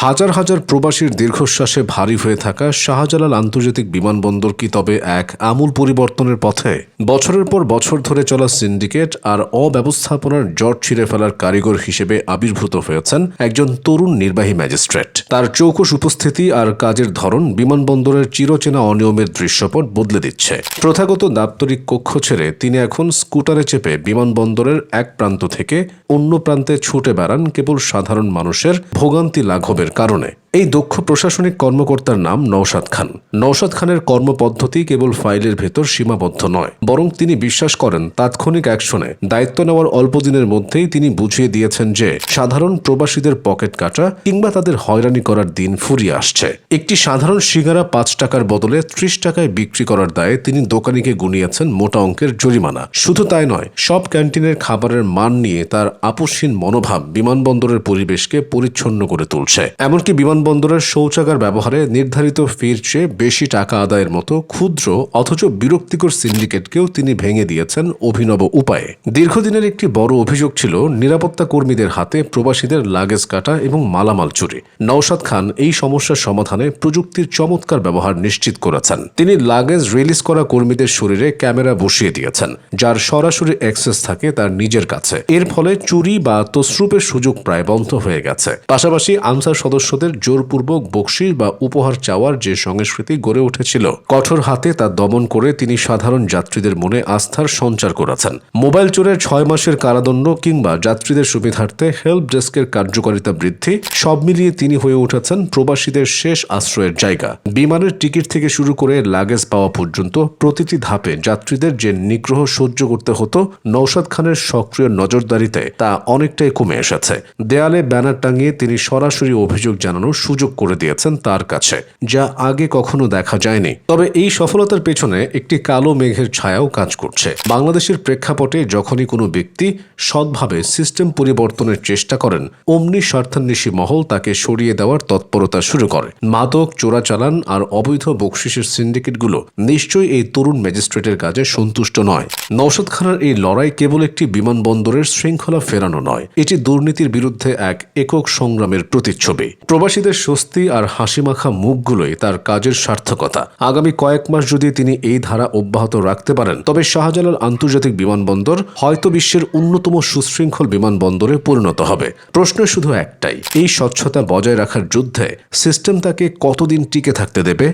হাজার হাজার প্রবাসীর দীর্ঘশ্বাসে ভারী হয়ে থাকা শাহজালাল আন্তর্জাতিক বিমানবন্দর কি তবে এক আমূল পরিবর্তনের পথে? বছরের পর বছর ধরে চলা সিন্ডিকেট আর অব্যবস্থাপনার জট ছিঁড়ে ফেলার কারিগর হিসেবে আবির্ভূত হয়েছেন একজন তরুণ নির্বাহী ম্যাজিস্ট্রেট। তার চৌকস উপস্থিতি আর কাজের ধরন বিমানবন্দরের চিরচেনা অনিয়মের দৃশ্যপট বদলে দিচ্ছে। প্রথাগত দাপ্তরিক কক্ষ ছেড়ে তিনি এখন স্কুটারে চেপে বিমানবন্দরের এক প্রান্ত থেকে অন্য প্রান্তে ছুটে বেড়ান কেবল সাধারণ মানুষের ভোগান্তি লাঘবের কারণে। এই দক্ষ প্রশাসনিক কর্মকর্তার নাম নওশাদ খান। নওশাদ খানের কর্মপদ্ধতি কেবল ফাইলের ভেতর সীমাবদ্ধ নয়, বরং তিনি বিশ্বাস করেন তাৎক্ষণিক অ্যাকশনে। দায়িত্ব নেওয়ার অল্প দিনের মধ্যেই তিনি বুঝিয়ে দিয়েছেন যে সাধারণ প্রবাসীদের পকেট কাটা কিংবা তাদের হয়রানি করার দিন ফুরিয়ে আসছে। একটি সাধারণ সিগারা 5 টাকার বদলে 30 টাকায় বিক্রি করার দায়ে তিনি দোকানিকে গুনিয়েছেন মোটা অঙ্কের জরিমানা। শুধু তাই নয়, সব ক্যান্টিনের খাবারের মান নিয়ে তার আপোষহীন মনোভাব বিমানবন্দরের পরিবেশকে পরিচ্ছন্ন করে তুলছে। এমনকি বিমানবন্দরের শৌচাগার ব্যবহারে নির্ধারিত ফির চেয়ে বেশি টাকা আদায়ের মতো ক্ষুদ্র অথচ বিরক্তিকর সিন্ডিকেটকেও তিনি ভেঙে দিয়েছেন অভিনব উপায়ে। দীর্ঘদিনের একটি বড় অভিযোগ ছিল নিরাপত্তা কর্মীদের হাতে প্রবাসীদের লাগেজ কাটা এবং মালামাল চুরি। নওশাদ খান এই সমস্যার সমাধানে প্রযুক্তির চমৎকার ব্যবহার নিশ্চিত করেছেন। তিনি লাগেজ রিলিজ করা কর্মীদের শরীরে ক্যামেরা বসিয়ে দিয়েছেন, যার সরাসরি অ্যাক্সেস থাকে তার নিজের কাছে। এর ফলে চুরি বা তসরুপের সুযোগ প্রায় বন্ধ হয়ে গেছে। পাশাপাশি আনসার সদস্যদের জোরপূর্বক বকশিশ বা উপহার চাওয়ার যে সংস্কৃতি গড়ে উঠেছিল, কঠোর হাতে তা দমন করে তিনি সাধারণ যাত্রীদের মনে আস্থার সঞ্চার করেছেন। মোবাইল চোরের 6 মাসের কারাদণ্ড কিংবা যাত্রীদের সুবিধার্থে হেল্প ডেস্কের কার্যকারিতা বৃদ্ধি, সব মিলিয়ে তিনি হয়ে উঠেছেন প্রবাসীদের শেষ আশ্রয়ের জায়গা। বিমানের টিকিট থেকে শুরু করে লাগেজ পাওয়া পর্যন্ত প্রতিটি ধাপে যাত্রীদের যে নিগ্রহ সহ্য করতে হতো, নওশাদ খানের সক্রিয় নজরদারিতে তা অনেকটাই কমে এসেছে। দেয়ালে ব্যানার টাঙিয়ে তিনি সরাসরি অভিযোগ জানানোর সুযোগ করে দিয়েছেন তার কাছে, যা আগে কখনো দেখা যায়নি। তবে এই সফলতার পেছনে একটি কালো মেঘের ছায়াও কাজ করছে। বাংলাদেশের প্রেক্ষাপটে যখনই কোনো ব্যক্তি সৎভাবে সিস্টেম পরিবর্তনের চেষ্টা করেন, অমনি স্বার্থান্বেষী মহল তাকে সরিয়ে দেওয়ার তৎপরতা শুরু করে। মাদক, চোরাচালান আর অবৈধ বকশিসের সিন্ডিকেটগুলো নিশ্চয়ই এই তরুণ ম্যাজিস্ট্রেটের কাজে সন্তুষ্ট নয়। নওশাদ খানের এই লড়াই কেবল একটি বিমানবন্দরের শৃঙ্খলা ফেরানো নয়, এটি দুর্নীতির বিরুদ্ধে এক একক সংগ্রামের প্রতিচ্ছবি। প্রবাসীদের স্বস্তি আর হাসিমাখা মুখগুলোই তার কাজের সার্থকতা। আগামী কয়েক মাস যদি তিনি এই ধারা অব্যাহত রাখতে পারেন, তবে শাহজালাল আন্তর্জাতিক বিমানবন্দর হয়তো বিশ্বের অন্যতম সুশৃঙ্খল বিমানবন্দরে পরিণত হবে। প্রশ্ন শুধু একটাই, এই স্বচ্ছতা বজায় রাখার যুদ্ধে সিস্টেম তাকে কতদিন টিকে থাকতে দেবে?